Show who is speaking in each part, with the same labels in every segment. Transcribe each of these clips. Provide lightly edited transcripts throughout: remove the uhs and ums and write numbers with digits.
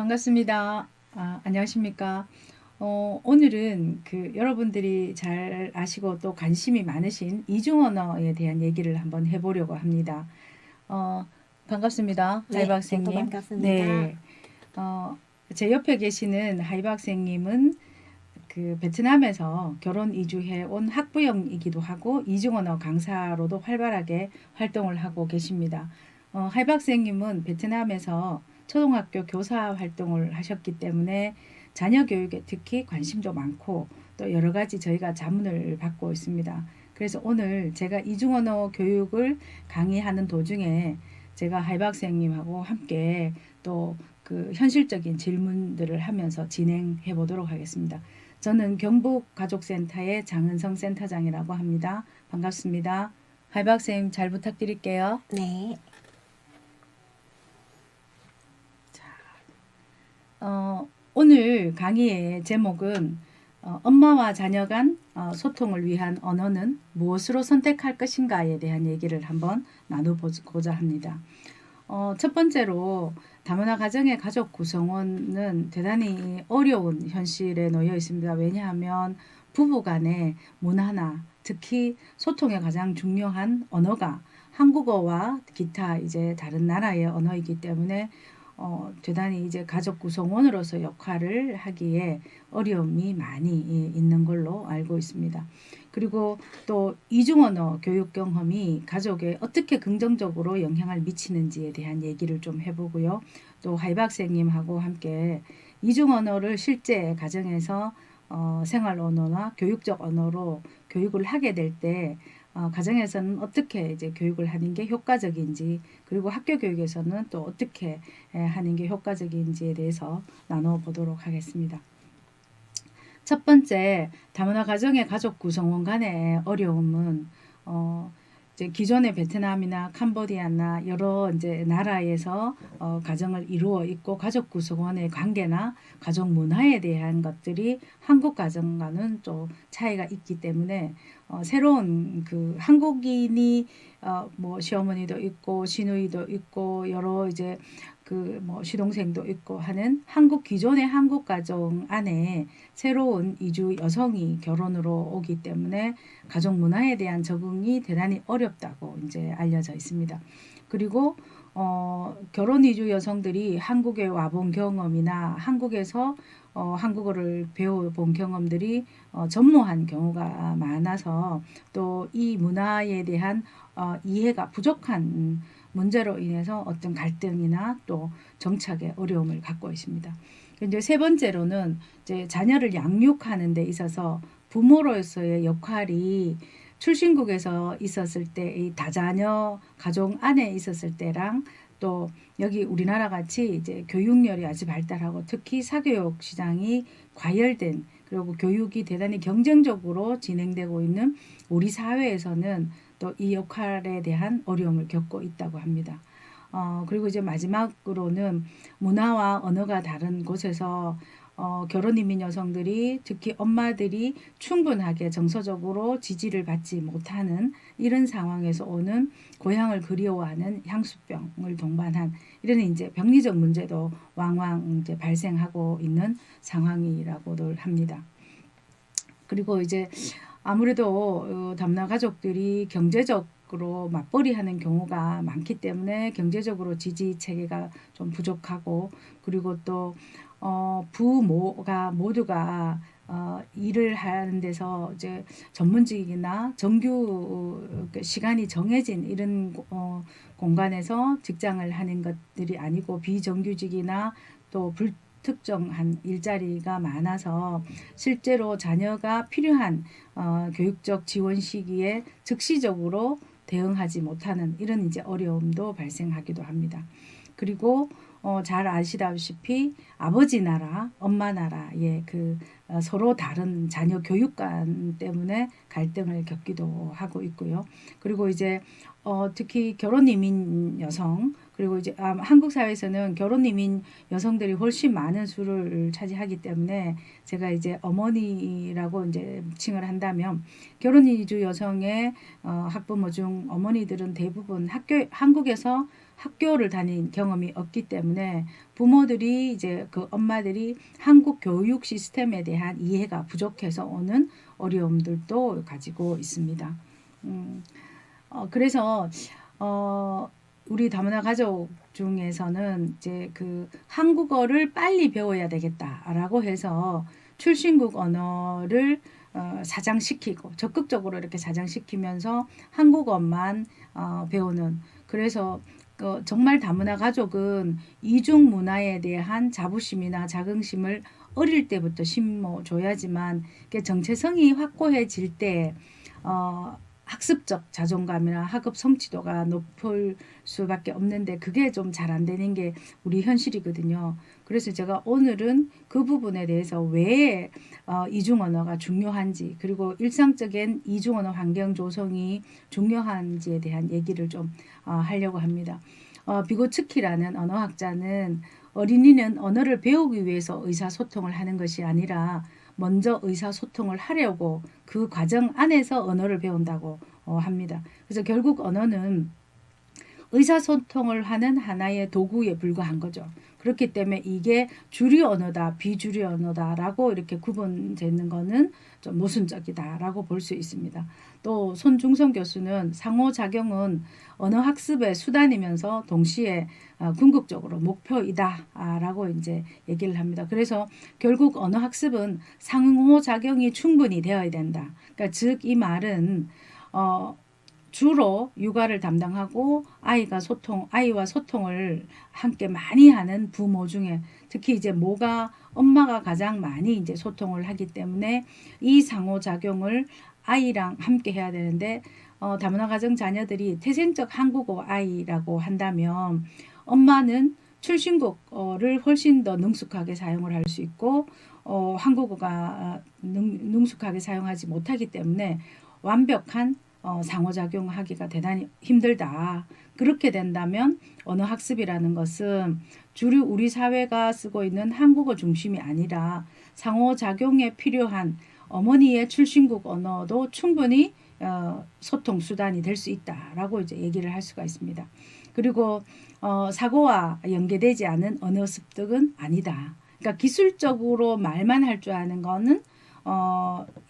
Speaker 1: 반갑습니다. 안녕하십니까. 오늘은 여러분들이 잘 아시고 또 관심이 많으신 이중 언어에 대한 얘기를 한번 해보려고 합니다. 어, 반갑습니다. 하이바
Speaker 2: 네, 저도
Speaker 1: 학생님.
Speaker 2: 반갑습니다.
Speaker 1: 네. 제 옆에 계시는 하이바 학생님은 베트남에서 결혼 이주해 온 학부형이기도 하고 이중 언어 강사로도 활발하게 활동을 하고 계십니다. 하이바 학생님은 베트남에서 초등학교 교사 활동을 하셨기 때문에 자녀 교육에 특히 관심도 많고 또 여러 가지 저희가 자문을 받고 있습니다. 그래서 오늘 제가 이중언어 교육을 강의하는 도중에 제가 하이바 학생님하고 함께 또 현실적인 질문들을 하면서 진행해 보도록 하겠습니다. 저는 경북가족센터의 장은성 센터장이라고 합니다. 반갑습니다. 하이바 학생 잘 부탁드릴게요.
Speaker 2: 네,
Speaker 1: 오늘 강의의 제목은 엄마와 자녀 간 소통을 위한 언어는 무엇으로 선택할 것인가에 대한 얘기를 한번 나눠보고자 합니다. 첫 번째로 다문화 가정의 가족 구성원은 대단히 어려운 현실에 놓여 있습니다. 왜냐하면 부부 간의 문화나 특히 소통에 가장 중요한 언어가 한국어와 기타 이제 다른 나라의 언어이기 때문에 대단히 이제 가족 구성원으로서 역할을 하기에 어려움이 많이 있는 걸로 알고 있습니다. 그리고 또 이중언어 교육 경험이 가족에 어떻게 긍정적으로 영향을 미치는지에 대한 얘기를 좀 해보고요. 또 하이바 학생님하고 함께 이중언어를 실제 가정에서 생활 언어나 교육적 언어로 교육을 하게 될때 가정에서는 어떻게 이제 교육을 하는 게 효과적인지, 그리고 학교 교육에서는 또 어떻게 하는 게 효과적인지에 대해서 나눠보도록 하겠습니다. 첫 번째, 다문화 가정의 가족 구성원 간의 어려움은 이제 기존의 베트남이나 캄보디아나 여러 이제 나라에서 가정을 이루어 있고 가족 구성원의 관계나 가족 문화에 대한 것들이 한국 가정과는 좀 차이가 있기 때문에 새로운 한국인이 뭐 시어머니도 있고 시누이도 있고 여러 이제 뭐 시동생도 있고 하는 기존의 한국 가정 안에 새로운 이주 여성이 결혼으로 오기 때문에 가족 문화에 대한 적응이 대단히 어렵다고 이제 알려져 있습니다. 그리고 결혼 이주 여성들이 한국에 와본 경험이나 한국에서 한국어를 배워본 경험들이 전무한 경우가 많아서 또 이 문화에 대한 이해가 부족한 문제로 인해서 어떤 갈등이나 또 정착의 어려움을 갖고 있습니다. 이제 세 번째로는 이제 자녀를 양육하는 데 있어서 부모로서의 역할이 출신국에서 있었을 때 이 다자녀 가족 안에 있었을 때랑 또 여기 우리나라 같이 이제 교육열이 아주 발달하고 특히 사교육 시장이 과열된, 그리고 교육이 대단히 경쟁적으로 진행되고 있는 우리 사회에서는 또 이 역할에 대한 어려움을 겪고 있다고 합니다. 그리고 이제 마지막으로는 문화와 언어가 다른 곳에서 결혼 이민 여성들이 특히 엄마들이 충분하게 정서적으로 지지를 받지 못하는 이런 상황에서 오는 고향을 그리워하는 향수병을 동반한 이런 이제 병리적 문제도 왕왕 이제 발생하고 있는 상황이라고들 합니다. 그리고 이제 아무래도 다문화 가족들이 경제적으로 맞벌이하는 경우가 많기 때문에 경제적으로 지지 체계가 좀 부족하고, 그리고 또 부모가 모두가 일을 하는 데서 이제 전문직이나 정규 시간이 정해진 이런 공간에서 직장을 하는 것들이 아니고 비정규직이나 또 불특정한 일자리가 많아서 실제로 자녀가 필요한 교육적 지원 시기에 즉시적으로 대응하지 못하는 이런 이제 어려움도 발생하기도 합니다. 그리고 잘 아시다시피 아버지 나라, 엄마 나라의 서로 다른 자녀 교육관 때문에 갈등을 겪기도 하고 있고요. 그리고 이제 특히 결혼 이민 여성, 그리고 이제 한국 사회에서는 결혼 이민 여성들이 훨씬 많은 수를 차지하기 때문에 제가 이제 어머니라고 이제 칭을 한다면 결혼 이주 여성의 학부모 중 어머니들은 대부분 한국에서 학교를 다닌 경험이 없기 때문에 부모들이 이제 그 엄마들이 한국 교육 시스템에 대한 이해가 부족해서 오는 어려움들도 가지고 있습니다. 그래서 우리 다문화 가족 중에서는 이제 그 한국어를 빨리 배워야 되겠다라고 해서 출신국 언어를 사장시키고 적극적으로 이렇게 사장시키면서 한국어만 배우는, 그래서 정말 다문화 가족은 이중 문화에 대한 자부심이나 자긍심을 어릴 때부터 심어줘야지만 정체성이 확고해질 때 학습적 자존감이나 학업 성취도가 높을 수밖에 없는데 그게 좀 잘 안 되는 게 우리 현실이거든요. 그래서 제가 오늘은 그 부분에 대해서 왜 이중언어가 중요한지, 그리고 일상적인 이중언어 환경 조성이 중요한지에 대한 얘기를 좀 하려고 합니다. 비고츠키라는 언어학자는 어린이는 언어를 배우기 위해서 의사소통을 하는 것이 아니라 먼저 의사소통을 하려고 그 과정 안에서 언어를 배운다고 합니다. 그래서 결국 언어는 의사소통을 하는 하나의 도구에 불과한 거죠. 그렇기 때문에 이게 주류 언어다, 비주류 언어다라고 이렇게 구분되는 거는 좀 모순적이다라고 볼 수 있습니다. 또 손중성 교수는 상호작용은 언어 학습의 수단이면서 동시에 궁극적으로 목표이다라고 이제 얘기를 합니다. 그래서 결국 언어 학습은 상호작용이 충분히 되어야 된다. 그러니까 즉 이 말은 주로 육아를 담당하고 아이와 소통을 함께 많이 하는 부모 중에 특히 이제 엄마가 가장 많이 이제 소통을 하기 때문에 이 상호작용을 아이랑 함께 해야 되는데 다문화 가정 자녀들이 태생적 한국어 아이라고 한다면 엄마는 출신국어를 훨씬 더 능숙하게 사용을 할 수 있고 한국어가 능숙하게 사용하지 못하기 때문에 완벽한 상호작용하기가 대단히 힘들다. 그렇게 된다면 언어 학습이라는 것은 주류 우리 사회가 쓰고 있는 한국어 중심이 아니라 상호작용에 필요한 어머니의 출신국 언어도 충분히 소통 수단이 될 수 있다라고 이제 얘기를 할 수가 있습니다. 그리고 사고와 연계되지 않은 언어 습득은 아니다. 그러니까 기술적으로 말만 할 줄 아는 거는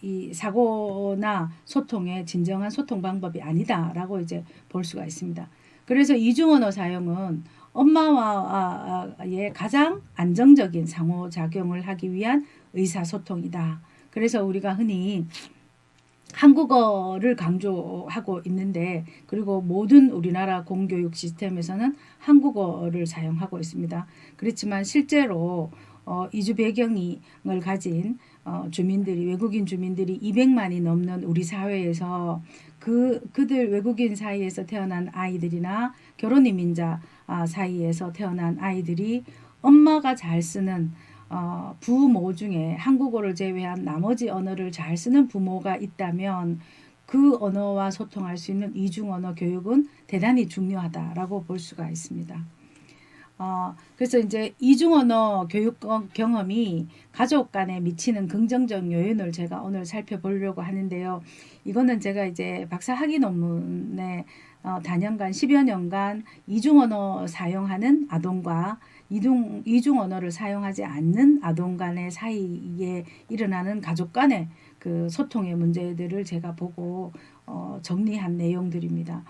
Speaker 1: 이 사고나 소통의 진정한 소통 방법이 아니다라고 이제 볼 수가 있습니다. 그래서 이중언어 사용은 엄마와의 가장 안정적인 상호작용을 하기 위한 의사소통이다. 그래서 우리가 흔히 한국어를 강조하고 있는데, 그리고 모든 우리나라 공교육 시스템에서는 한국어를 사용하고 있습니다. 그렇지만 실제로 이주 배경을 가진 외국인 주민들이 200만이 넘는 우리 사회에서 그들 외국인 사이에서 태어난 아이들이나 결혼 이민자 사이에서 태어난 아이들이 엄마가 잘 쓰는 부모 중에 한국어를 제외한 나머지 언어를 잘 쓰는 부모가 있다면 그 언어와 소통할 수 있는 이중언어 교육은 대단히 중요하다라고 볼 수가 있습니다. 그래서 이제 이중언어 교육 경험이 가족 간에 미치는 긍정적 요인을 제가 오늘 살펴보려고 하는데요. 이거는 제가 이제 박사 학위 논문에 다년간 10여 년간 이중언어 사용하는 아동과 이중언어를 사용하지 않는 아동 간의 사이에 일어나는 가족 간의 그 소통의 문제들을 제가 보고 정리한 내용들입니다.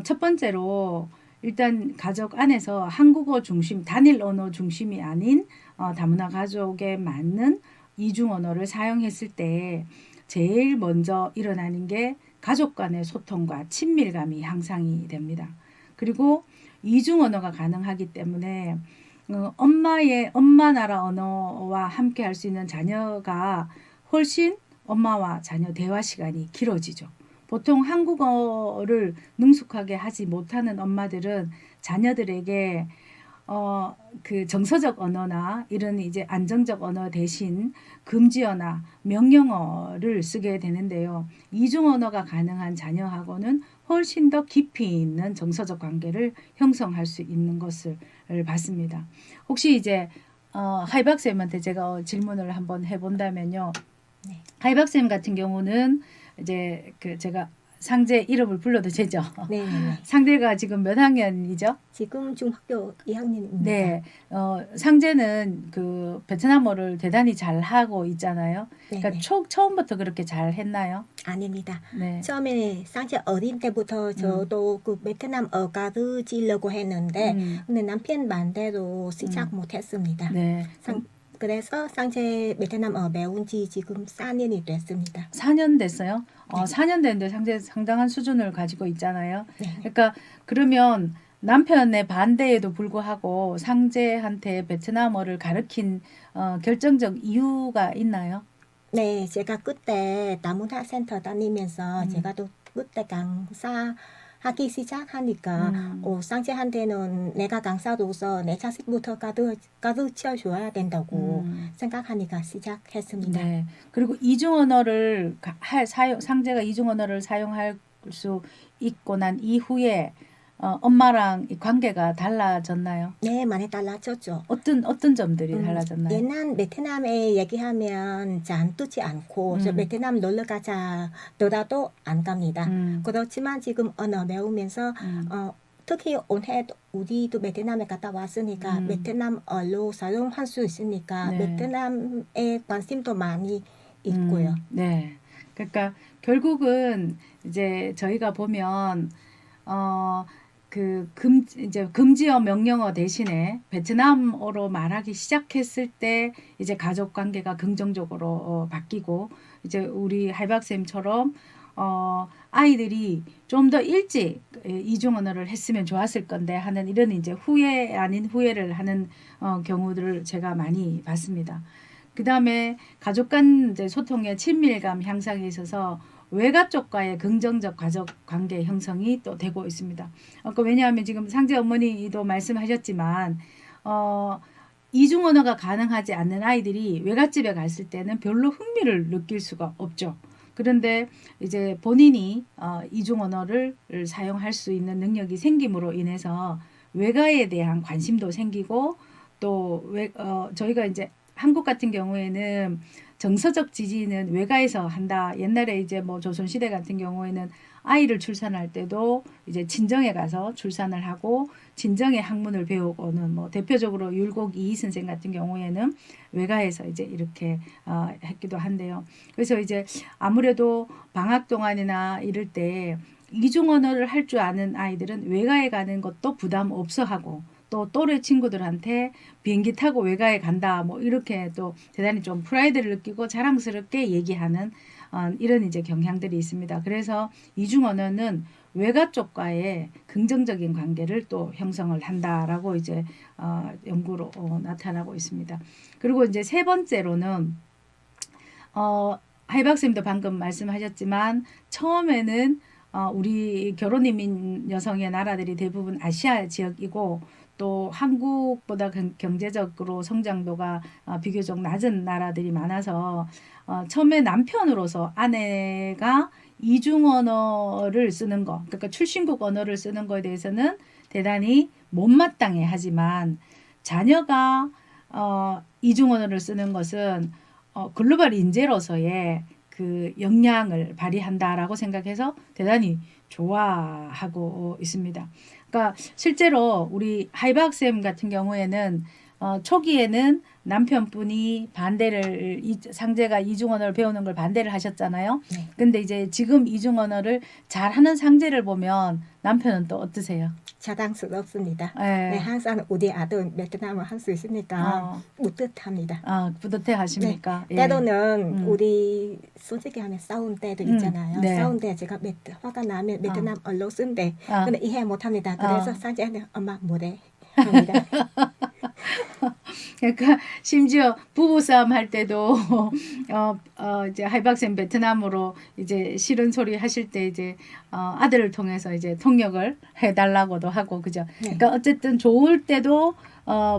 Speaker 1: 첫 번째로 일단 가족 안에서 한국어 중심, 단일 언어 중심이 아닌 다문화 가족에 맞는 이중 언어를 사용했을 때 제일 먼저 일어나는 게 가족 간의 소통과 친밀감이 향상이 됩니다. 그리고 이중 언어가 가능하기 때문에 엄마 나라 언어와 함께 할 수 있는 자녀가 훨씬 엄마와 자녀 대화 시간이 길어지죠. 보통 한국어를 능숙하게 하지 못하는 엄마들은 자녀들에게 그 정서적 언어나 이런 이제 안정적 언어 대신 금지어나 명령어를 쓰게 되는데요. 이중 언어가 가능한 자녀하고는 훨씬 더 깊이 있는 정서적 관계를 형성할 수 있는 것을 봤습니다. 혹시 이제 하이박쌤한테 제가 질문을 한번 해본다면요. 네. 하이박쌤 같은 경우는 이제 제가 상제 이름을 불러도 되죠?
Speaker 2: 네네네.
Speaker 1: 상제가 지금 몇 학년이죠?
Speaker 2: 지금 중학교 2학년입니다.
Speaker 1: 네, 상제는 그 베트남어를 대단히 잘 하고 있잖아요. 그러니까
Speaker 2: 네네.
Speaker 1: 처음부터 그렇게 잘 했나요?
Speaker 2: 아닙니다.
Speaker 1: 네.
Speaker 2: 처음에 상제 어린 때부터 저도 그 베트남어 가르치려고 했는데 근데 남편 반대로 시작 못했습니다.
Speaker 1: 네.
Speaker 2: 그래서 상제 베트남어 배운 지 지금 4년이 됐습니다.
Speaker 1: 4년 됐어요?
Speaker 2: 네.
Speaker 1: 4년 됐는데 상당한 수준을 가지고 있잖아요.
Speaker 2: 네.
Speaker 1: 그러니까 그러면 남편의 반대에도 불구하고 상제한테 베트남어를 가르친 결정적 이유가 있나요?
Speaker 2: 네, 제가 그때 다문화센터 다니면서 제가 또 그때 강사 하기 시작하니까 상제한테는 내가 강사로서 내 자식부터 가르쳐 줘야 된다고 생각하니까 시작했습니다.
Speaker 1: 네. 그리고 이중 언어를 상제가 이중 언어를 사용할 수 있고 난 이후에 엄마랑 이 관계가 달라졌나요?
Speaker 2: 네, 많이 달라졌죠.
Speaker 1: 어떤 점들이 달라졌나요?
Speaker 2: 옛날 베트남에 얘기하면 잘 안 듣지 않고 저 베트남 놀러 가자 더라도 안 갑니다. 그렇지만 지금 언어 배우면서 특히 올해 우리도 베트남에 갔다 왔으니까 베트남어로 사용할 수 있으니까
Speaker 1: 네.
Speaker 2: 베트남에 관심도 많이 있고요.
Speaker 1: 네. 그러니까 결국은 이제 저희가 보면 이제 금지어 명령어 대신에 베트남어로 말하기 시작했을 때 이제 가족 관계가 긍정적으로 바뀌고 이제 우리 할박쌤처럼 아이들이 좀 더 일찍 이중 언어를 했으면 좋았을 건데 하는 이런 이제 후회 아닌 후회를 하는 경우들을 제가 많이 봤습니다. 그 다음에 가족 간 이제 소통의 친밀감 향상에 있어서 외가 쪽과의 긍정적 가족 관계 형성이 또 되고 있습니다. 왜냐하면 지금 상제 어머니도 말씀하셨지만 이중 언어가 가능하지 않는 아이들이 외갓집에 갔을 때는 별로 흥미를 느낄 수가 없죠. 그런데 이제 본인이 이중 언어를 사용할 수 있는 능력이 생김으로 인해서 외가에 대한 관심도 생기고 또 저희가 이제 한국 같은 경우에는 정서적 지지는 외가에서 한다. 옛날에 이제 뭐 조선시대 같은 경우에는 아이를 출산할 때도 이제 친정에 가서 출산을 하고 친정의 학문을 배우고는 뭐 대표적으로 율곡 이희 선생 같은 경우에는 외가에서 이제 이렇게 했기도 한데요. 그래서 이제 아무래도 방학 동안이나 이럴 때 이중 언어를 할 줄 아는 아이들은 외가에 가는 것도 부담 없어 하고 또 또래 친구들한테 비행기 타고 외가에 간다 뭐 이렇게 또 대단히 좀 프라이드를 느끼고 자랑스럽게 얘기하는 이런 이제 경향들이 있습니다. 그래서 이중 언어는 외가 쪽과의 긍정적인 관계를 또 형성을 한다라고 이제 연구로 나타나고 있습니다. 그리고 이제 세 번째로는 하이박쌤도 방금 말씀하셨지만 처음에는 우리 결혼 이민 여성의 나라들이 대부분 아시아 지역이고 또 한국보다 경제적으로 성장도가 비교적 낮은 나라들이 많아서 처음에 남편으로서 아내가 이중 언어를 쓰는 거, 그러니까 출신국 언어를 쓰는 거에 대해서는 대단히 못마땅해 하지만 자녀가 이중 언어를 쓰는 것은 글로벌 인재로서의 그 역량을 발휘한다라고 생각해서 대단히 좋아하고 있습니다. 그러니까 실제로 우리 하이박쌤 같은 경우에는 초기에는 남편분이 상제가 이중 언어를 배우는 걸 반대를 하셨잖아요.
Speaker 2: 네.
Speaker 1: 근데 이제 지금 이중 언어를 잘하는 상제를 보면 남편은 또 어떠세요?
Speaker 2: 자랑스럽습니다.
Speaker 1: 네.
Speaker 2: 네, 항상 우리 아들 베트남어 할 수 있으니까 뿌듯합니다.
Speaker 1: 뿌듯해 하십니까?
Speaker 2: 네. 때로는 우리 솔직히 하면 싸운 때도 있잖아요.
Speaker 1: 네.
Speaker 2: 싸운 때 제가 화가 나면 베트남어로 쓴대. 근데 이해 못합니다. 그래서 상제한테 엄마 뭐래? 합니다.
Speaker 1: 그러니까 심지어 부부싸움 할 때도 이제 하이박쌤 베트남으로 이제 싫은 소리 하실 때 이제 아들을 통해서 이제 통역을 해달라고도 하고 그죠.
Speaker 2: 네.
Speaker 1: 그러니까 어쨌든 좋을 때도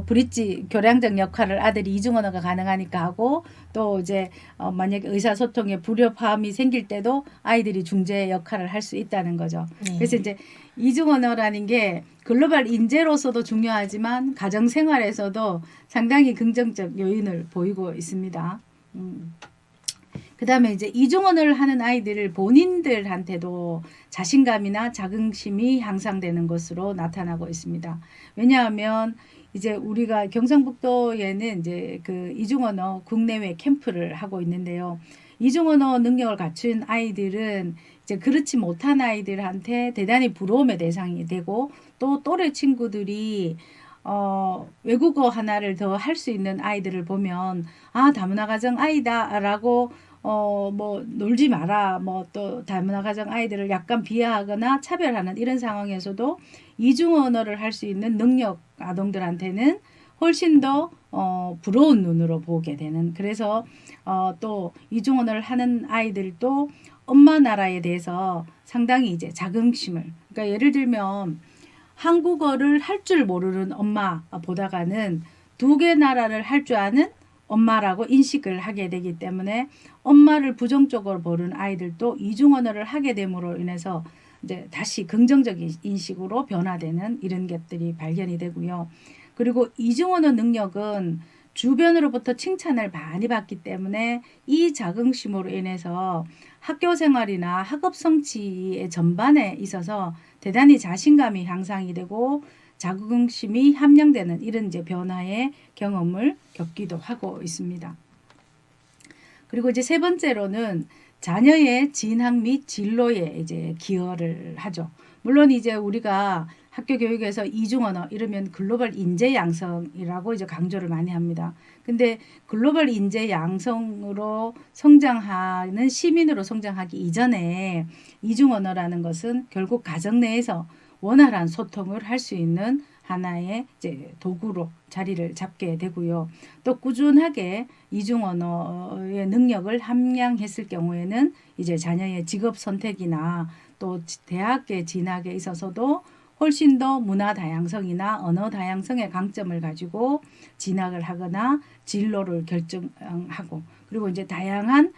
Speaker 1: 브릿지 교량적 역할을 아들이 이중 언어가 가능하니까 하고 또 이제 만약에 의사소통에 불협화음이 생길 때도 아이들이 중재 역할을 할 수 있다는 거죠.
Speaker 2: 네.
Speaker 1: 그래서 이제 이중 언어라는 게 글로벌 인재로서도 중요하지만 가정생활에서도 상당히 긍정적 요인을 보이고 있습니다. 그 다음에 이제 이중언어를 하는 아이들을 본인들한테도 자신감이나 자긍심이 향상되는 것으로 나타나고 있습니다. 왜냐하면 이제 우리가 경상북도에는 이제 그 이중언어 국내외 캠프를 하고 있는데요. 이중언어 능력을 갖춘 아이들은 이제 그렇지 못한 아이들한테 대단히 부러움의 대상이 되고, 또 또래 친구들이 외국어 하나를 더 할 수 있는 아이들을 보면 아, 다문화 가정 아이다라고 뭐 놀지 마라, 뭐 또 다문화 가정 아이들을 약간 비하하거나 차별하는 이런 상황에서도 이중 언어를 할 수 있는 능력 아동들한테는 훨씬 더 부러운 눈으로 보게 되는, 그래서 또 이중 언어를 하는 아이들도 엄마 나라에 대해서 상당히 이제 자긍심을, 그러니까 예를 들면 한국어를 할 줄 모르는 엄마보다가는 두 개 나라를 할 줄 아는 엄마라고 인식을 하게 되기 때문에 엄마를 부정적으로 보는 아이들도 이중 언어를 하게 됨으로 인해서 이제 다시 긍정적인 인식으로 변화되는 이런 것들이 발견이 되고요. 그리고 이중 언어 능력은 주변으로부터 칭찬을 많이 받기 때문에 이 자긍심으로 인해서 학교 생활이나 학업 성취의 전반에 있어서 대단히 자신감이 향상이 되고 자긍심이 함량되는 이런 이제 변화의 경험을 겪기도 하고 있습니다. 그리고 이제 세 번째로는 자녀의 진학 및 진로에 이제 기여를 하죠. 물론 이제 우리가 학교 교육에서 이중언어 이러면 글로벌 인재 양성이라고 이제 강조를 많이 합니다. 근데 글로벌 인재 양성으로 성장하는 시민으로 성장하기 이전에 이중언어라는 것은 결국 가정 내에서 원활한 소통을 할 수 있는 하나의 이제 도구로 자리를 잡게 되고요. 또 꾸준하게 이중언어의 능력을 함양했을 경우에는 이제 자녀의 직업 선택이나 또 대학의 진학에 있어서도 훨씬 더 문화 다양성이나 언어 다양성의 강점을 가지고 진학을 하거나 진로를 결정하고, 그리고 이제 다양한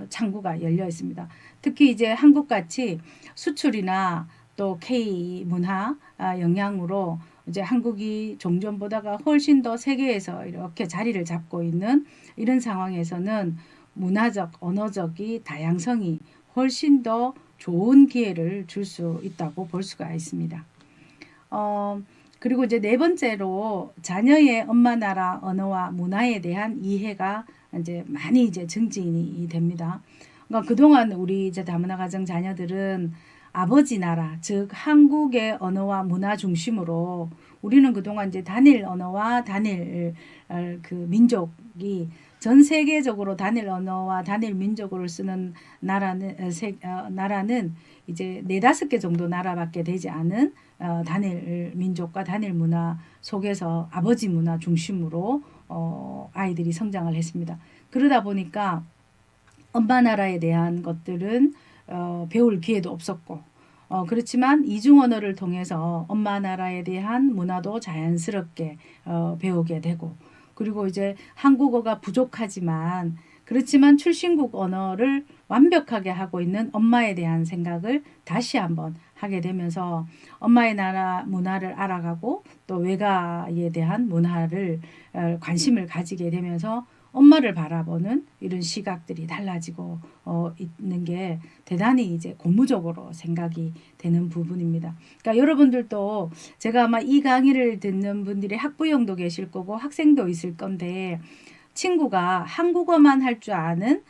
Speaker 1: 창구가 열려 있습니다. 특히 이제 한국같이 수출이나 또 K 문화 영향으로 이제 한국이 종전보다가 훨씬 더 세계에서 이렇게 자리를 잡고 있는 이런 상황에서는 문화적, 언어적인 다양성이 훨씬 더 좋은 기회를 줄 수 있다고 볼 수가 있습니다. 그리고 이제 네 번째로 자녀의 엄마 나라 언어와 문화에 대한 이해가 이제 많이 이제 증진이 됩니다. 그러니까 그동안 우리 이제 다문화 가정 자녀들은 아버지 나라, 즉 한국의 언어와 문화 중심으로 우리는 그동안 이제 단일 언어와 단일 그 민족이 전 세계적으로 단일 언어와 단일 민족을 쓰는 나라는 이제 4-5개 정도 나라밖에 되지 않은 단일 민족과 단일 문화 속에서 아버지 문화 중심으로 아이들이 성장을 했습니다. 그러다 보니까 엄마 나라에 대한 것들은 배울 기회도 없었고, 그렇지만 이중 언어를 통해서 엄마 나라에 대한 문화도 자연스럽게 배우게 되고, 그리고 이제 한국어가 부족하지만 그렇지만 출신국 언어를 완벽하게 하고 있는 엄마에 대한 생각을 다시 한번 하게 되면서 엄마의 나라 문화를 알아가고 또 외가에 대한 문화를 관심을 가지게 되면서 엄마를 바라보는 이런 시각들이 달라지고 있는 게 대단히 이제 고무적으로 생각이 되는 부분입니다. 그러니까 여러분들도 제가 아마 이 강의를 듣는 분들이 학부형도 계실 거고 학생도 있을 건데, 친구가 한국어만 할 줄 아는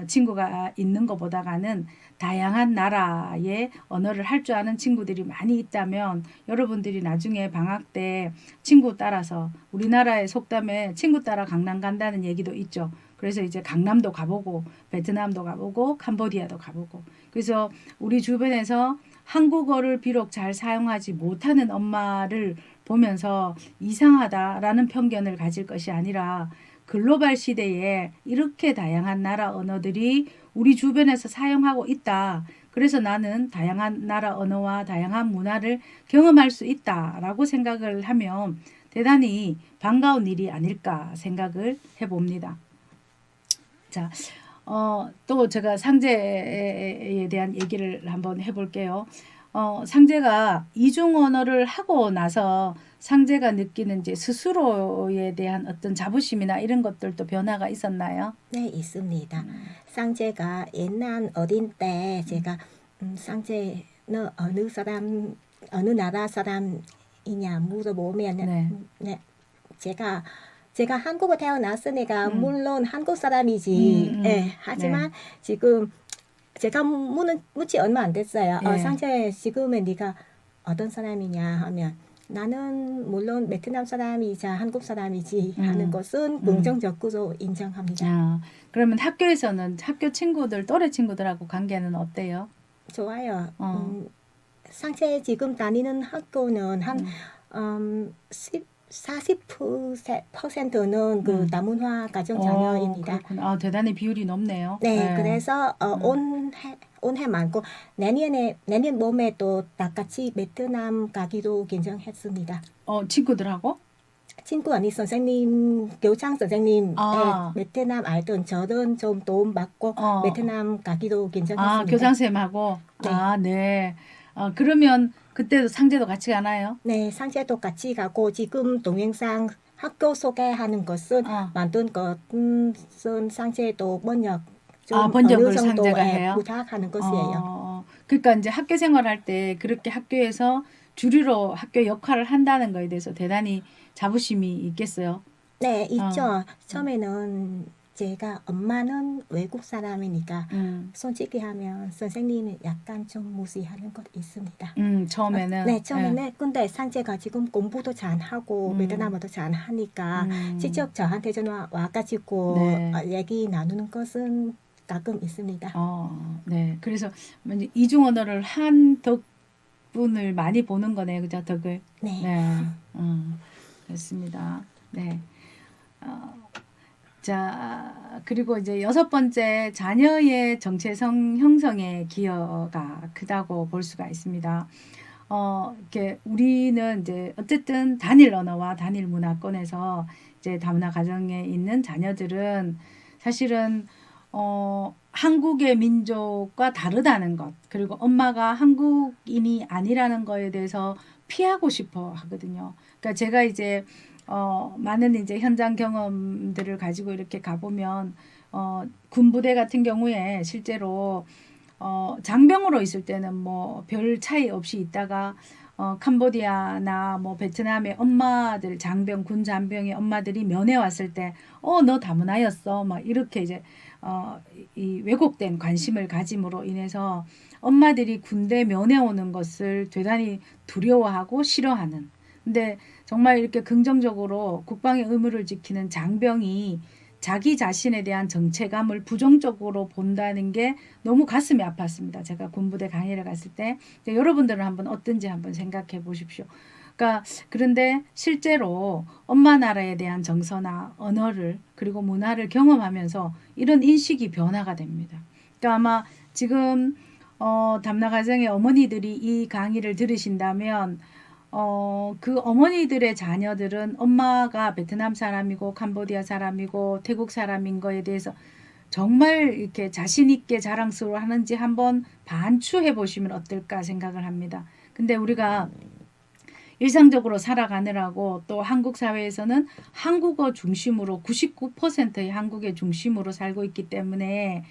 Speaker 1: 친구가 있는 것보다는 다양한 나라의 언어를 할 줄 아는 친구들이 많이 있다면 여러분들이 나중에 방학 때 친구 따라서, 우리나라의 속담에 친구 따라 강남 간다는 얘기도 있죠. 그래서 이제 강남도 가보고 베트남도 가보고 캄보디아도 가보고, 그래서 우리 주변에서 한국어를 비록 잘 사용하지 못하는 엄마를 보면서 이상하다라는 편견을 가질 것이 아니라 글로벌 시대에 이렇게 다양한 나라 언어들이 우리 주변에서 사용하고 있다. 그래서 나는 다양한 나라 언어와 다양한 문화를 경험할 수 있다라고 생각을 하면 대단히 반가운 일이 아닐까 생각을 해봅니다. 자, 또 제가 상제에 대한 얘기를 한번 해볼게요. 상제가 이중 언어를 하고 나서 상제가 느끼는 이제 스스로에 대한 어떤 자부심이나 이런 것들도 변화가 있었나요?
Speaker 2: 네, 있습니다. 상제가 옛날 어린 때 제가 상제는 어느 나라 사람이냐 물어보면
Speaker 1: 네.
Speaker 2: 네, 제가 한국에 태어났으니까 물론 한국 사람이지. 예, 하지만
Speaker 1: 네.
Speaker 2: 지금 제가 묻지 얼마 안 됐어요.
Speaker 1: 예.
Speaker 2: 상제 지금은 네가 어떤 사람이냐 하면 나는 물론 베트남 사람이자 한국 사람이지 하는 것은 긍정적으로 인정합니다.
Speaker 1: 아, 그러면 학교에서는 학교 친구들, 또래 친구들하고 관계는 어때요?
Speaker 2: 좋아요. 상제 지금 다니는 학교는 한 40%는 그 다문화 가정 자녀입니다.
Speaker 1: 그렇구나. 아, 대단히 비율이 높네요.
Speaker 2: 네, 그래서 온해 많고 내년 봄에 또 다 같이 베트남 가기로 결정했습니다.
Speaker 1: 친구들하고?
Speaker 2: 친구 아니 선생님, 교장 선생님,
Speaker 1: 아.
Speaker 2: 베트남 알던 저는 좀 도움 받고 베트남 가기로 결정했습니다.
Speaker 1: 아, 교장선생님하고?
Speaker 2: 네.
Speaker 1: 아, 네. 그러면 그때도 상제도 같이 가나요?
Speaker 2: 네, 상제도 같이 가고 지금 동영상 학교 소개하는 것은 만든 것은 상제도 번역 좀
Speaker 1: 번역을
Speaker 2: 어느 정도
Speaker 1: 상제가 해요?
Speaker 2: 부탁하는 것이에요.
Speaker 1: 그러니까 이제 학교 생활할 때 그렇게 학교에서 주류로 학교 역할을 한다는 거에 대해서 대단히 자부심이 있겠어요.
Speaker 2: 네, 있죠. 처음에는 제가 엄마는 외국 사람이니까 솔직히 하면 선생님이 약간 좀 무시하는 것 있습니다.
Speaker 1: 처음에는.
Speaker 2: 네, 처음에는. 근데 상제가 지금 공부도 잘하고 베트남어도 잘하니까 직접 저한테 전화 와가지고
Speaker 1: 네.
Speaker 2: 얘기 나누는 것은 가끔 있습니다.
Speaker 1: 네. 그래서 이제 이중 언어를 한 덕분을 많이 보는 거네요. 그죠? 덕을.
Speaker 2: 네.
Speaker 1: 네. 그렇습니다. 네. 자, 그리고 이제 6번째, 자녀의 정체성 형성에 기여가 크다고 볼 수가 있습니다. 이렇게 우리는 이제 어쨌든 단일 언어와 단일 문화권에서 이제 다문화 가정에 있는 자녀들은 사실은 한국의 민족과 다르다는 것, 그리고 엄마가 한국인이 아니라는 거에 대해서 피하고 싶어 하거든요. 그러니까 제가 이제 많은 이제 현장 경험들을 가지고 이렇게 가보면 군부대 같은 경우에 실제로 장병으로 있을 때는 뭐 별 차이 없이 있다가 캄보디아나 뭐 베트남의 엄마들 장병 군 장병의 엄마들이 면회 왔을 때 너 다문화였어 막 이렇게 이제 이 왜곡된 관심을 가짐으로 인해서 엄마들이 군대 면회 오는 것을 대단히 두려워하고 싫어하는. 근데 정말 이렇게 긍정적으로 국방의 의무를 지키는 장병이 자기 자신에 대한 정체감을 부정적으로 본다는 게 너무 가슴이 아팠습니다. 제가 군부대 강의를 갔을 때. 여러분들은 한번 어떤지 한번 생각해 보십시오. 그러니까 그런데 실제로 엄마 나라에 대한 정서나 언어를 그리고 문화를 경험하면서 이런 인식이 변화가 됩니다. 그러니까 아마 지금 다문화 가정의 어머니들이 이 강의를 들으신다면 그 어머니들의 자녀들은 엄마가 베트남 사람이고 캄보디아 사람이고 태국 사람인 거에 대해서 정말 이렇게 자신 있게 자랑스러워 하는지 한번 반추해 보시면 어떨까 생각을 합니다. 근데 우리가 일상적으로 살아가느라고 또 한국 사회에서는 한국어 중심으로 99%의 한국의 중심으로 살고 있기 때문에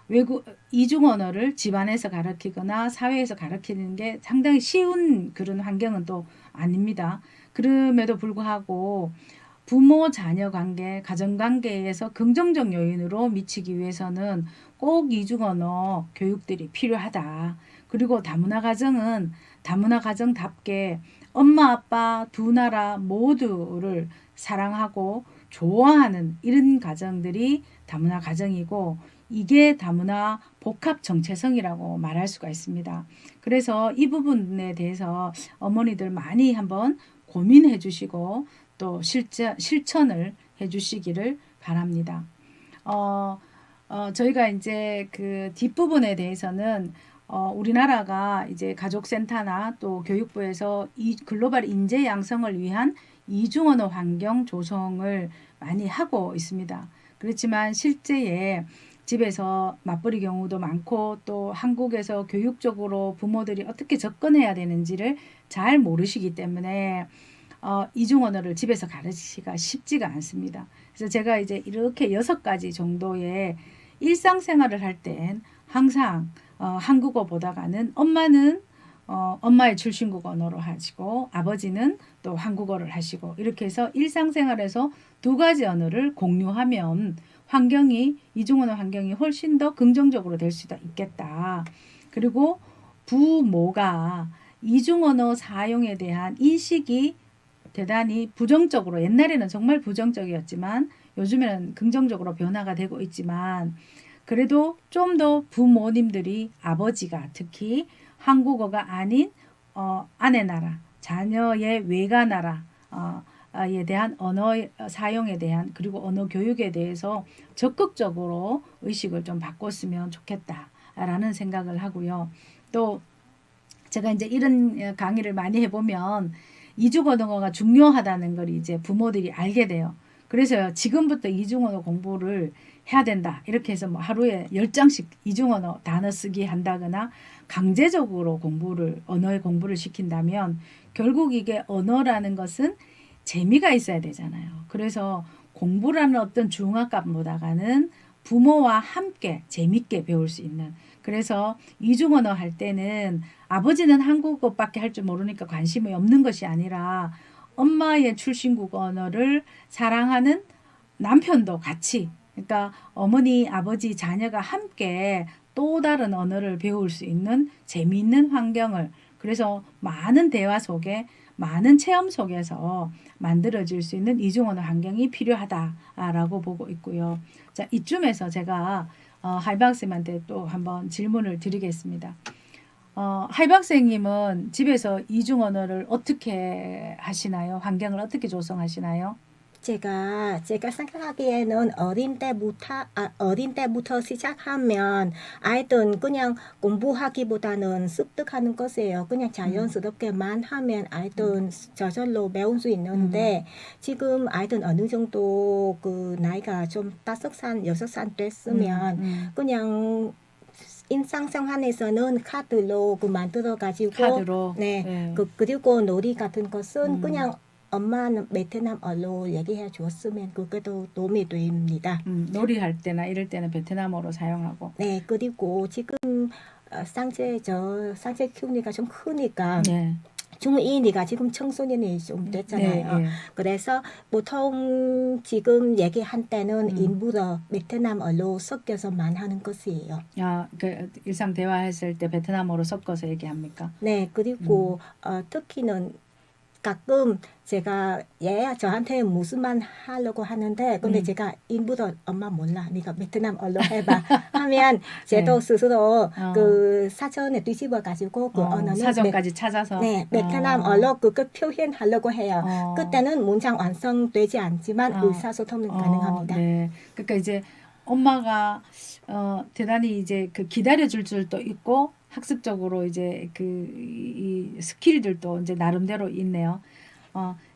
Speaker 1: 외국 이중 언어를 집안에서 가르치거나 사회에서 가르치는 게 상당히 쉬운 그런 환경은 또 아닙니다. 그럼에도 불구하고 부모 자녀 관계, 가정 관계에서 긍정적 요인으로 미치기 위해서는 꼭 이중 언어 교육들이 필요하다. 그리고 다문화 가정은 다문화 가정답게 엄마 아빠 두 나라 모두를 사랑하고 좋아하는 이런 가정들이 다문화 가정이고 이게 다문화 복합 정체성이라고 말할 수가 있습니다. 그래서 이 부분에 대해서 어머니들 많이 한번 고민해 주시고 또 실천을 해 주시기를 바랍니다. 저희가 이제 그 뒷부분에 대해서는 우리나라가 이제 가족센터나 또 교육부에서 이 글로벌 인재 양성을 위한 이중언어 환경 조성을 많이 하고 있습니다. 그렇지만 실제에 집에서 맞벌이 경우도 많고 또 한국에서 교육적으로 부모들이 어떻게 접근해야 되는지를 잘 모르시기 때문에 이중 언어를 집에서 가르치기가 쉽지가 않습니다. 그래서 제가 이제 이렇게 6가지 정도의 일상생활을 할 땐 항상 한국어 보다가는 엄마는 엄마의 출신국 언어로 하시고 아버지는 또 한국어를 하시고 이렇게 해서 일상생활에서 2가지 언어를 공유하면 이중언어 환경이 훨씬 더 긍정적으로 될 수도 있겠다. 그리고 부모가 이중언어 사용에 대한 인식이 대단히 부정적으로, 옛날에는 정말 부정적이었지만 요즘에는 긍정적으로 변화가 되고 있지만, 그래도 좀 더 부모님들이, 아버지가 특히 한국어가 아닌 아내 나라, 자녀의 외가 나라 에 대한 언어 사용에 대한, 그리고 언어 교육에 대해서 적극적으로 의식을 좀 바꿨으면 좋겠다라는 생각을 하고요. 또 제가 이제 이런 강의를 많이 해보면 이중언어가 중요하다는 걸 이제 부모들이 알게 돼요. 그래서 지금부터 이중언어 공부를 해야 된다, 이렇게 해서 뭐 하루에 10장씩 이중언어 단어 쓰기 한다거나 강제적으로 언어의 공부를 시킨다면 결국 이게 언어라는 것은 재미가 있어야 되잖아요. 그래서 공부라는 어떤 중압감보다는 부모와 함께 재밌게 배울 수 있는, 그래서 이중언어 할 때는 아버지는 한국어밖에 할 줄 모르니까 관심이 없는 것이 아니라 엄마의 출신국 언어를 사랑하는 남편도 같이, 그러니까 어머니, 아버지, 자녀가 함께 또 다른 언어를 배울 수 있는 재미있는 환경을, 그래서 많은 대화 속에, 많은 체험 속에서 만들어질 수 있는 이중언어 환경이 필요하다라고 보고 있고요. 자, 이쯤에서 제가 하이바 학생한테 또 한번 질문을 드리겠습니다. 하이바 학생님은 집에서 이중언어를 어떻게 하시나요? 환경을 어떻게 조성하시나요?
Speaker 2: 제가 생각하기에는 어린 때부터 시작하면 아이들은 그냥 공부하기보다는 습득하는 것이에요. 그냥 자연스럽게만 하면 아이들은 저절로 배울 수 있는데 지금 아이들은 어느 정도 그 나이가 좀 5살, 6살 됐으면 그냥 일상생활에서는 카드로 만들어 가지고
Speaker 1: 카드로.
Speaker 2: 네. 그리고 놀이 같은 것은 그냥 엄마는 베트남어로 얘기해 주었으면 그게도 도움이 됩니다.
Speaker 1: 놀이할 때나 이럴 때는 베트남어로 사용하고.
Speaker 2: 네, 그리고 지금 쌍제 키우니까 좀 크니까
Speaker 1: 네.
Speaker 2: 중2니까 지금 청소년이 좀 됐잖아요.
Speaker 1: 네, 네.
Speaker 2: 그래서 보통 지금 얘기한 때는 일부러 베트남어로 섞여서만 하는 것이에요.
Speaker 1: 그 일상 대화했을 때 베트남어로 섞어서 얘기합니까?
Speaker 2: 네, 그리고 특히는 가끔 제가 얘 저한테 무슨 말 하려고 하는데 근데 제가 일부러 엄마 몰라, 네가 베트남어로 해봐 하면 제도
Speaker 1: 네.
Speaker 2: 스스로 그 사전에 뒤집어 가지고 그 언어는
Speaker 1: 사전까지 찾아서.
Speaker 2: 네, 베트남어로 그걸 표현하려고 해요. 그때는 문장 완성되지 않지만 의사소통은 가능합니다.
Speaker 1: 네. 그러니까 이제 엄마가 대단히 이제 그 기다려줄 줄도 있고 학습적으로 이제 이 스킬들도 이제 나름대로 있네요.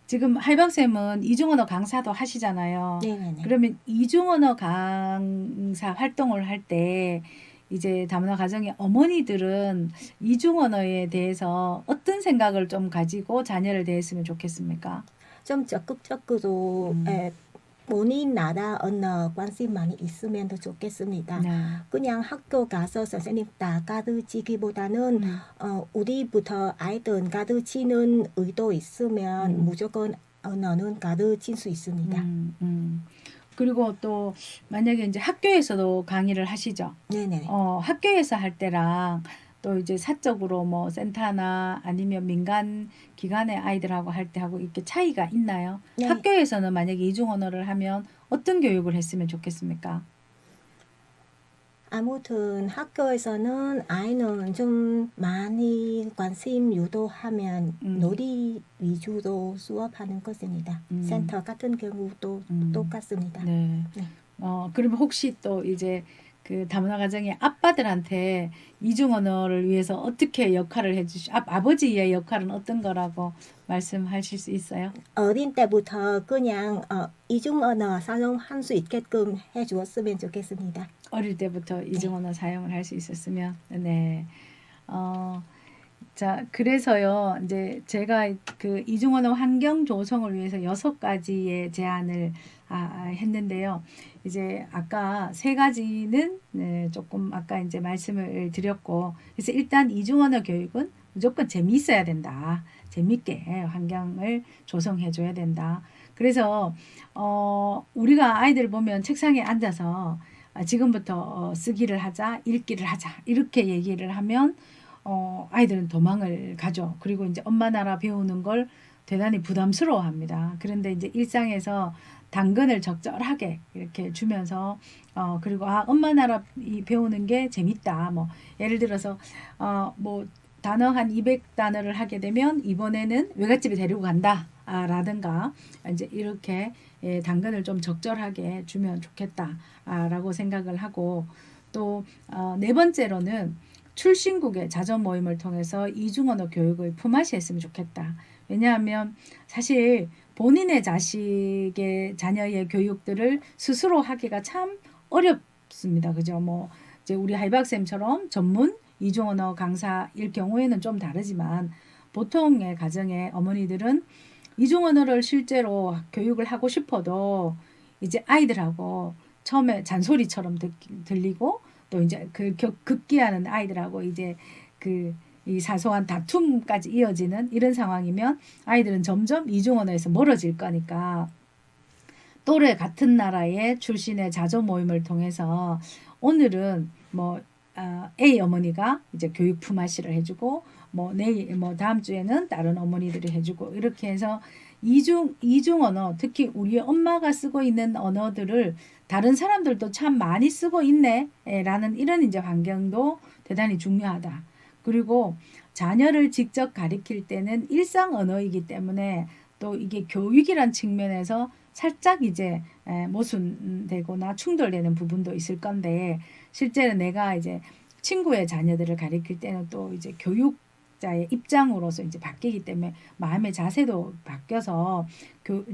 Speaker 1: 지금 하이박쌤은 이중언어 강사도 하시잖아요.
Speaker 2: 네네네.
Speaker 1: 그러면 이중언어 강사 활동을 할 때 이제 다문화 가정의 어머니들은 이중언어에 대해서 어떤 생각을 좀 가지고 자녀를 대했으면 좋겠습니까?
Speaker 2: 좀 적극적으로 본인 나라 언어 관심 많이 있으면 더 좋겠습니다.
Speaker 1: 네.
Speaker 2: 그냥 학교 가서 선생님 다 가르치기보다는 우리부터 아이들 가르치는 의도 있으면 무조건 언어는 가르칠 수 있습니다.
Speaker 1: 그리고 또 만약에 이제 학교에서도 강의를 하시죠.
Speaker 2: 네네.
Speaker 1: 학교에서 할 때랑 또 이제 사적으로 뭐 센터나 아니면 민간 기관의 아이들하고 할 때하고 이렇게 차이가 있나요?
Speaker 2: 네.
Speaker 1: 학교에서는 만약에 이중 언어를 하면 어떤 교육을 했으면 좋겠습니까?
Speaker 2: 아무튼 학교에서는 아이는 좀 많이 관심 유도하면 놀이 위주로 수업하는 것입니다. 센터 같은 경우도 똑같습니다.
Speaker 1: 네.
Speaker 2: 네.
Speaker 1: 그러면 혹시 또 이제 그 다문화 가정의 아빠들한테 이중 언어를 위해서 어떻게 역할을 아버지의 역할은 어떤 거라고 말씀하실 수 있어요?
Speaker 2: 어린 때부터 그냥 이중 언어 사용할 수 있게끔 해주었으면 좋겠습니다.
Speaker 1: 어릴 때부터 이중언어 사용을 할 수 있었으면. 네. 자, 그래서요, 이제 제가 그 이중언어 환경 조성을 위해서 6가지의 제안을 했는데요. 이제 아까 3가지는 네, 조금 아까 이제 말씀을 드렸고, 그래서 일단 이중언어 교육은 무조건 재미있어야 된다. 재밌게 환경을 조성해 줘야 된다. 그래서 우리가 아이들 보면 책상에 앉아서 지금부터 쓰기를 하자, 읽기를 하자 이렇게 얘기를 하면 아이들은 도망을 가죠. 그리고 이제 엄마 나라 배우는 걸 대단히 부담스러워합니다. 그런데 이제 일상에서 당근을 적절하게 이렇게 주면서 그리고 엄마 나라 배우는 게 재밌다. 뭐 예를 들어서 뭐 단어 한 200단어를 하게 되면 이번에는 외갓집에 데리고 간다. 라든가 이제 이렇게 당근을 좀 적절하게 주면 좋겠다. 라고 생각을 하고 또 4번째로는 출신국의 자전 모임을 통해서 이중언어 교육을 품앗이 했으면 좋겠다. 왜냐하면 사실 본인의 자식의 자녀의 교육들을 스스로 하기가 참 어렵습니다. 그죠? 뭐 이제 우리 하이박쌤처럼 전문 이중언어 강사일 경우에는 좀 다르지만 보통의 가정의 어머니들은 이중언어를 실제로 교육을 하고 싶어도 이제 아이들하고 처음에 잔소리처럼 들리고 또 이제 그 급기야는 아이들하고 이제 이 사소한 다툼까지 이어지는 이런 상황이면 아이들은 점점 이중언어에서 멀어질 거니까 또래 같은 나라의 출신의 자조 모임을 통해서 오늘은 뭐 A 어머니가 이제 교육 품앗이를 해주고 뭐 다음 주에는 다른 어머니들이 해주고 이렇게 해서 이중언어 특히 우리 엄마가 쓰고 있는 언어들을 다른 사람들도 참 많이 쓰고 있네 라는 이런 이제 환경도 대단히 중요하다. 그리고 자녀를 직접 가리킬 때는 일상 언어이기 때문에 또 이게 교육이란 측면에서 살짝 이제 모순되거나 충돌되는 부분도 있을 건데 실제로 내가 이제 친구의 자녀들을 가리킬 때는 또 이제 교육자의 입장으로서 이제 바뀌기 때문에 마음의 자세도 바뀌어서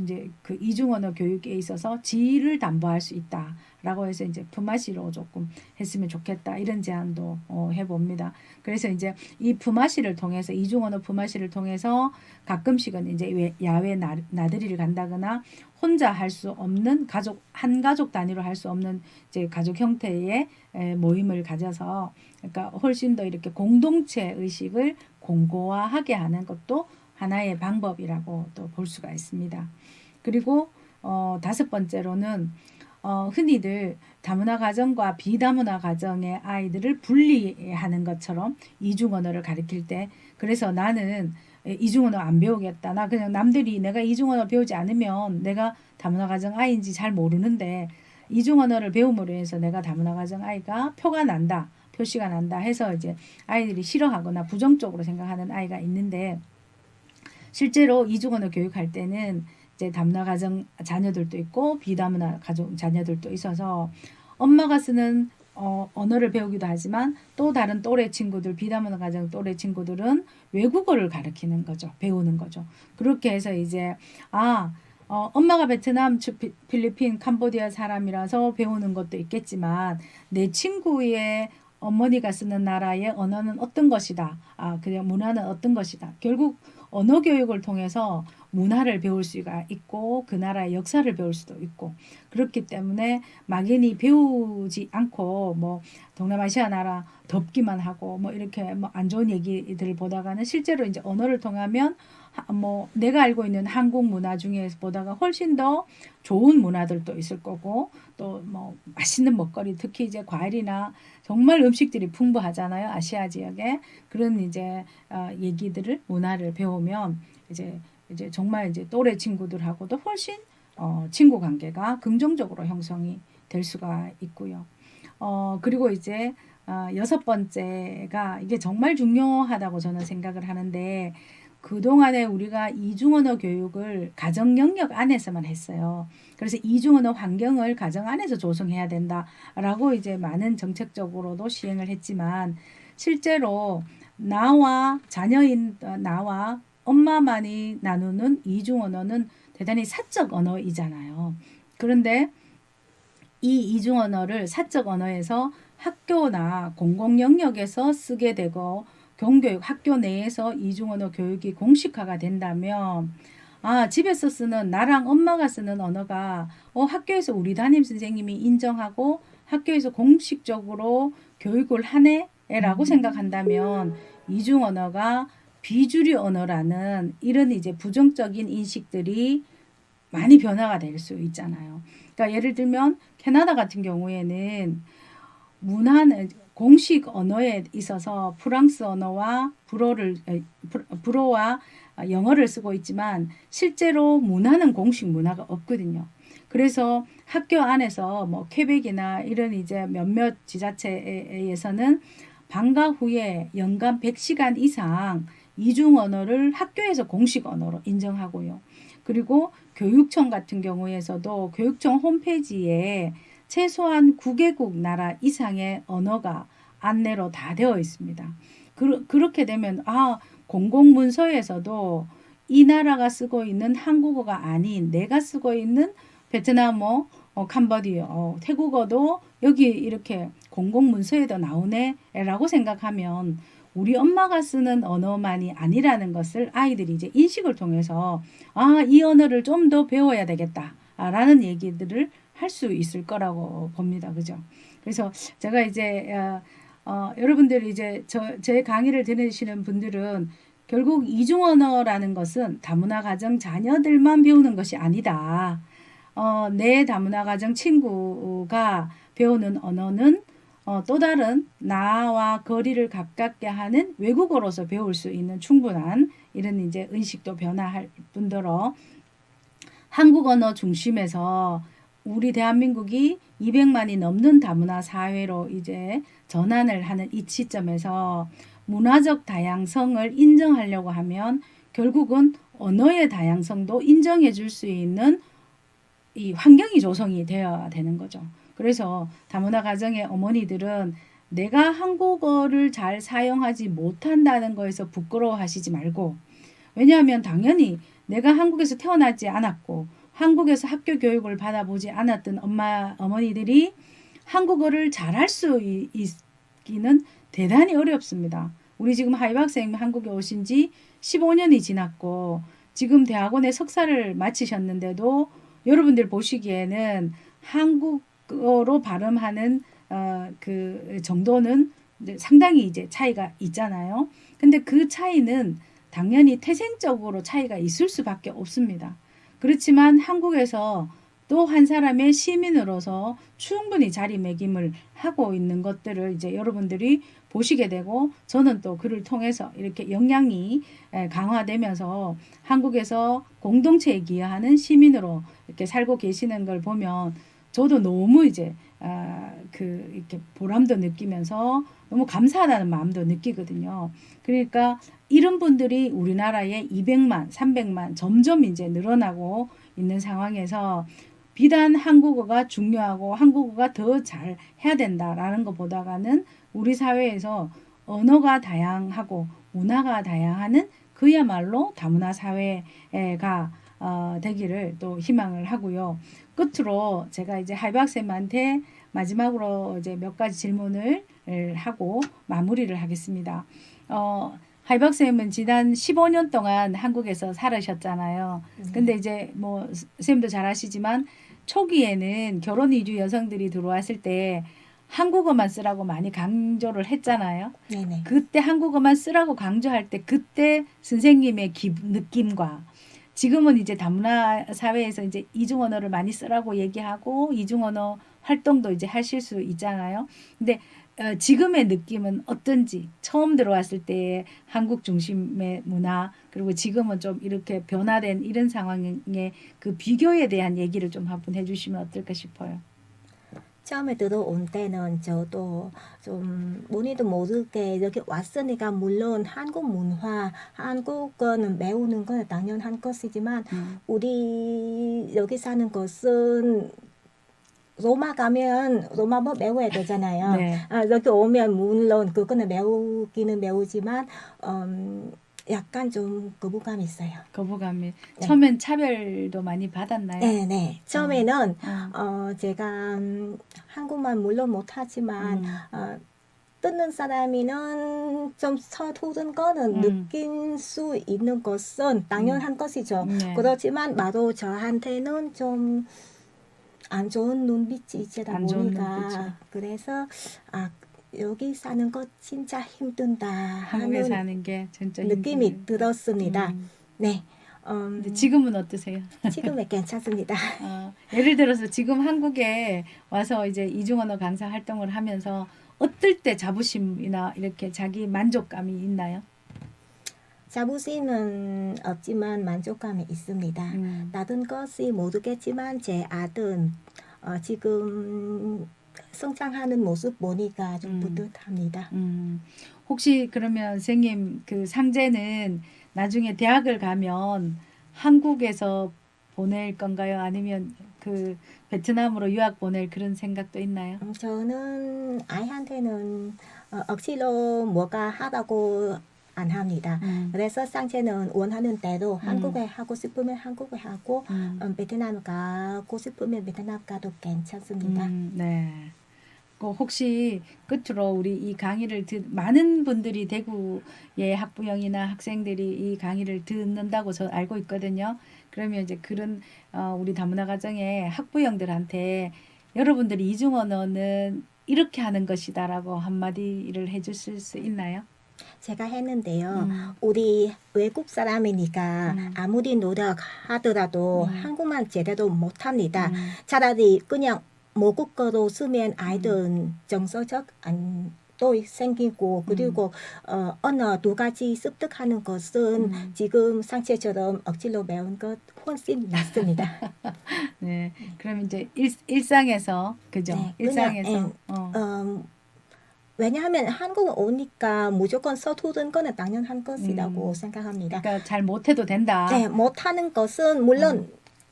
Speaker 1: 이제 그 이중언어 교육에 있어서 질을 담보할 수 있다라고 해서 이제 품앗이로 조금 했으면 좋겠다 이런 제안도 해봅니다. 그래서 이제 이 품앗이를 통해서 이중언어 품앗이를 통해서 가끔씩은 이제 야외 나들이를 간다거나 혼자 할 수 없는 한 가족 단위로 할 수 없는 이제 가족 형태의 모임을 가져서 그러니까 훨씬 더 이렇게 공동체 의식을 공고화하게 하는 것도 하나의 방법이라고 또 볼 수가 있습니다. 그리고 5번째로는 흔히들 다문화 가정과 비다문화 가정의 아이들을 분리하는 것처럼 이중언어를 가르칠 때 그래서 나는 이중언어 안 배우겠다. 나 그냥 남들이 내가 이중언어 배우지 않으면 내가 다문화 가정 아이인지 잘 모르는데 이중언어를 배움으로 해서 내가 다문화 가정 아이가 표시가 난다 해서 이제 아이들이 싫어하거나 부정적으로 생각하는 아이가 있는데 실제로 이중언어 교육할 때는 이제 다문화 가정 자녀들도 있고 비다문화 가정 자녀들도 있어서 엄마가 쓰는 언어를 배우기도 하지만 또 다른 또래 친구들 비다문화 가정 또래 친구들은 외국어를 가르치는 거죠. 배우는 거죠. 그렇게 해서 이제 엄마가 베트남, 필리핀, 캄보디아 사람이라서 배우는 것도 있겠지만 내 친구의 어머니가 쓰는 나라의 언어는 어떤 것이다. 그냥 문화는 어떤 것이다. 결국 언어 교육을 통해서 문화를 배울 수가 있고 그 나라의 역사를 배울 수도 있고 그렇기 때문에 막연히 배우지 않고 뭐 동남아시아 나라 덥기만 하고 뭐 이렇게 뭐 안 좋은 얘기들을 보다가는 실제로 이제 언어를 통하면 뭐 내가 알고 있는 한국 문화 중에서 보다가 훨씬 더 좋은 문화들도 있을 거고 또 뭐 맛있는 먹거리 특히 이제 과일이나 정말 음식들이 풍부하잖아요. 아시아 지역에 그런 이제 얘기들을 문화를 배우면 이제 정말 이제 또래 친구들하고도 훨씬 친구 관계가 긍정적으로 형성이 될 수가 있고요. 그리고 이제 6번째가 이게 정말 중요하다고 저는 생각을 하는데 그동안에 우리가 이중언어 교육을 가정 영역 안에서만 했어요. 그래서 이중언어 환경을 가정 안에서 조성해야 된다라고 이제 많은 정책적으로도 시행을 했지만 실제로 나와 엄마만이 나누는 이중언어는 대단히 사적 언어이잖아요. 그런데 이 이중 언어를 사적 언어에서 학교나 공공 영역에서 쓰게 되고 공교육 학교 내에서 이중 언어 교육이 공식화가 된다면 집에서 쓰는 나랑 엄마가 쓰는 언어가 학교에서 우리 담임 선생님이 인정하고 학교에서 공식적으로 교육을 하네라고 생각한다면 이중 언어가 비주류 언어라는 이런 이제 부정적인 인식들이 많이 변화가 될 수 있잖아요. 그러니까 예를 들면 캐나다 같은 경우에는 문화는 공식 언어에 있어서 프랑스 언어와 불어와 영어를 쓰고 있지만 실제로 문화는 공식 문화가 없거든요. 그래서 학교 안에서 뭐 퀘벡이나 이런 이제 몇몇 지자체에서는 방과 후에 연간 100시간 이상 이중 언어를 학교에서 공식 언어로 인정하고요. 그리고 교육청 같은 경우에서도 교육청 홈페이지에 최소한 9개국 나라 이상의 언어가 안내로 다 되어 있습니다. 그렇게 되면 공공문서에서도 이 나라가 쓰고 있는 한국어가 아닌 내가 쓰고 있는 베트남어, 캄보디아, 태국어도 여기 이렇게 공공문서에도 나오네 라고 생각하면 우리 엄마가 쓰는 언어만이 아니라는 것을 아이들이 이제 인식을 통해서 이 언어를 좀 더 배워야 되겠다 라는 얘기들을 할 수 있을 거라고 봅니다. 그죠? 그래서 제가 이제 여러분들이 이제 제 강의를 들으시는 분들은 결국 이중 언어라는 것은 다문화 가정 자녀들만 배우는 것이 아니다. 내 다문화 가정 친구가 배우는 언어는 또 다른 나와 거리를 가깝게 하는 외국어로서 배울 수 있는 충분한 이런 이제 인식도 변화할 뿐더러 한국 언어 중심에서 우리 대한민국이 200만이 넘는 다문화 사회로 이제 전환을 하는 이 시점에서 문화적 다양성을 인정하려고 하면 결국은 언어의 다양성도 인정해 줄 수 있는 이 환경이 조성이 되어야 되는 거죠. 그래서 다문화 가정의 어머니들은 내가 한국어를 잘 사용하지 못한다는 거에서 부끄러워하시지 말고, 왜냐하면 당연히 내가 한국에서 태어나지 않았고 한국에서 학교 교육을 받아보지 않았던 어머니들이 한국어를 잘할 수 있기는 대단히 어렵습니다. 우리 지금 하이박사님 한국에 오신 지 15년이 지났고 지금 대학원에 석사를 마치셨는데도 여러분들 보시기에는 한국어로 발음하는 그 정도는 상당히 이제 차이가 있잖아요. 근데 그 차이는 당연히 태생적으로 차이가 있을 수밖에 없습니다. 그렇지만 한국에서 또 한 사람의 시민으로서 충분히 자리매김을 하고 있는 것들을 이제 여러분들이 보시게 되고 저는 또 그를 통해서 이렇게 역량이 강화되면서 한국에서 공동체에 기여하는 시민으로 이렇게 살고 계시는 걸 보면 저도 너무 이제 이렇게 보람도 느끼면서 너무 감사하다는 마음도 느끼거든요. 그러니까 이런 분들이 우리나라에 200만, 300만 점점 이제 늘어나고 있는 상황에서 비단 한국어가 중요하고 한국어가 더 잘 해야 된다라는 것보다는 우리 사회에서 언어가 다양하고 문화가 다양하는 그야말로 다문화 사회가 되기를 또 희망을 하고요. 끝으로 제가 이제 하이박쌤한테 마지막으로 이제 몇 가지 질문을 하고 마무리를 하겠습니다. 하이박쌤은 지난 15년 동안 한국에서 살으셨잖아요. 근데 이제 뭐 쌤도 잘 아시지만 초기에는 결혼 이주 여성들이 들어왔을 때 한국어만 쓰라고 많이 강조를 했잖아요.
Speaker 2: 네네.
Speaker 1: 그때 한국어만 쓰라고 강조할 때 그때 선생님의 느낌과 지금은 이제 다문화 사회에서 이제 이중 언어를 많이 쓰라고 얘기하고 이중 언어 활동도 이제 하실 수 있잖아요. 근데 지금의 느낌은 어떤지 처음 들어왔을 때의 한국 중심의 문화 그리고 지금은 좀 이렇게 변화된 이런 상황의 그 비교에 대한 얘기를 좀 한번 해주시면 어떨까 싶어요.
Speaker 2: 처음에 들어온 때는 저도 좀 본인도 모르게 이렇게 왔으니까 물론 한국 문화, 한국어는 배우는 건 당연한 것이지만 우리 여기 사는 것은 로마 가면 로마뭐 배워야 되잖아요.
Speaker 1: 네.
Speaker 2: 여기 오면 물론 그거는 배우기는 배우지만 약간 좀 거부감이 있어요.
Speaker 1: 거부감이.
Speaker 2: 네.
Speaker 1: 처음엔 차별도 많이 받았나요?
Speaker 2: 네, 네. 처음에는
Speaker 1: 어.
Speaker 2: 제가 한국말 물론 못하지만 듣는 사람이는 좀 서투른 거는 느낄 수 있는 것은 당연한 것이죠.
Speaker 1: 네.
Speaker 2: 그렇지만 나도 저한테는 좀 안 좋은 눈빛이다
Speaker 1: 안 좋은
Speaker 2: 보니까
Speaker 1: 눈빛이요.
Speaker 2: 그래서 여기 사는 거 진짜 힘든다
Speaker 1: 한국에
Speaker 2: 하는
Speaker 1: 사는 게 진짜
Speaker 2: 느낌이
Speaker 1: 힘들다.
Speaker 2: 들었습니다. 네.
Speaker 1: 근데 지금은 어떠세요?
Speaker 2: 지금은 괜찮습니다.
Speaker 1: 예를 들어서 지금 한국에 와서 이제 이중언어 강사 활동을 하면서 어떨 때 자부심이나 이렇게 자기 만족감이 있나요?
Speaker 2: 자부심은 없지만 만족감이 있습니다. 다른 것이 모르겠지만 제 아들 지금 성장하는 모습 보니까 좀 뿌듯합니다.
Speaker 1: 혹시 그러면 선생님 그 상제는 나중에 대학을 가면 한국에서 보낼 건가요? 아니면 그 베트남으로 유학 보낼 그런 생각도 있나요?
Speaker 2: 저는 아이한테는 억지로 뭐가 하라고 안 합니다. 그래서 상제는 원하는 대로 한국에 하고 싶으면 한국에 하고 베트남 가고 싶으면 베트남 가도 괜찮습니다.
Speaker 1: 네. 혹시 끝으로 우리 이 강의를 많은 분들이 대구의 학부형이나 학생들이 이 강의를 듣는다고 저 알고 있거든요. 그러면 이제 그런 우리 다문화 가정의 학부형들한테 여러분들이 이중언어는 이렇게 하는 것이다라고 한마디를 해주실 수 있나요?
Speaker 2: 제가 했는데요. 우리 외국 사람이니까 아무리 노력하더라도 한국말 제대로 못합니다. 차라리 그냥 모국어로 쓰면 아이들은 정서적 안도 생기고 그리고 언어 두 가지 습득하는 것은 지금 상체처럼 억지로 배운 것 훨씬 낫습니다.
Speaker 1: 네, 그럼 이제 일상에서 그죠?
Speaker 2: 네,
Speaker 1: 일상에서
Speaker 2: 왜냐하면 한국에 오니까 무조건 서투른 거는 당연한 것이라고 생각합니다.
Speaker 1: 그러니까 잘 못해도 된다.
Speaker 2: 네, 못하는 것은 물론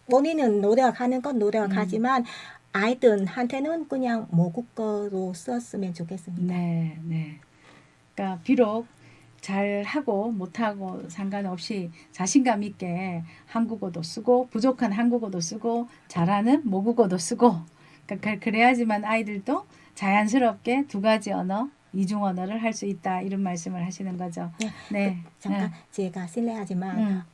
Speaker 2: 본인은 노력하는 건 노력하지만 아이들한테는 그냥 모국어로 썼으면 좋겠습니다.
Speaker 1: 네, 네. 그러니까 비록 잘하고 못하고 상관없이 자신감 있게 한국어도 쓰고 부족한 한국어도 쓰고 잘하는 모국어도 쓰고 그러니까 그래야지만 아이들도 자연스럽게 두 가지 언어, 이중 언어를 할 수 있다 이런 말씀을 하시는 거죠.
Speaker 2: 네. 잠깐 제가 실례하지만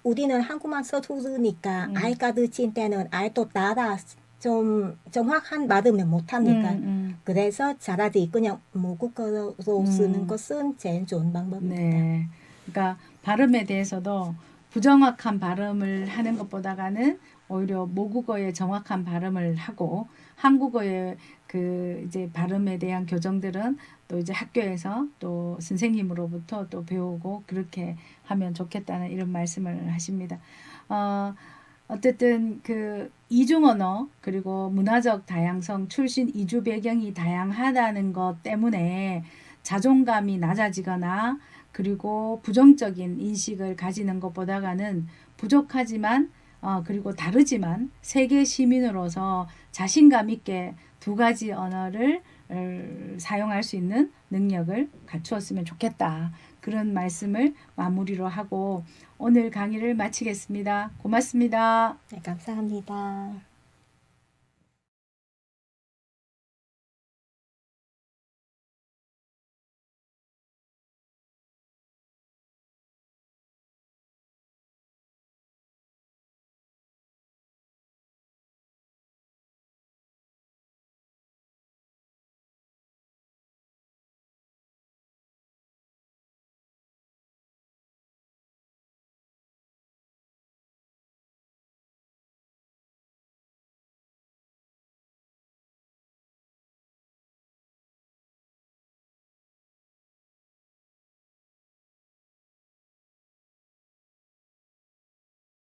Speaker 2: 우리는 한국말 서투르니까 아이가 듣을 때는 아이도 따라 좀 정확한 발음을 못하니까 그래서 차라리 그냥 모국어로 쓰는 것은 제일 좋은 방법입니다.
Speaker 1: 네. 그러니까 발음에 대해서도 부정확한 발음을 하는 것보다는 오히려 모국어의 정확한 발음을 하고 한국어의 그 이제 발음에 대한 교정들은 또 이제 학교에서 또 선생님으로부터 또 배우고 그렇게 하면 좋겠다는 이런 말씀을 하십니다. 어쨌든 그 이중언어 그리고 문화적 다양성 출신 이주 배경이 다양하다는 것 때문에 자존감이 낮아지거나 그리고 부정적인 인식을 가지는 것보다는 부족하지만 그리고 다르지만 세계 시민으로서 자신감 있게 두 가지 언어를 사용할 수 있는 능력을 갖추었으면 좋겠다. 그런 말씀을 마무리로 하고 오늘 강의를 마치겠습니다. 고맙습니다.
Speaker 2: 네, 감사합니다.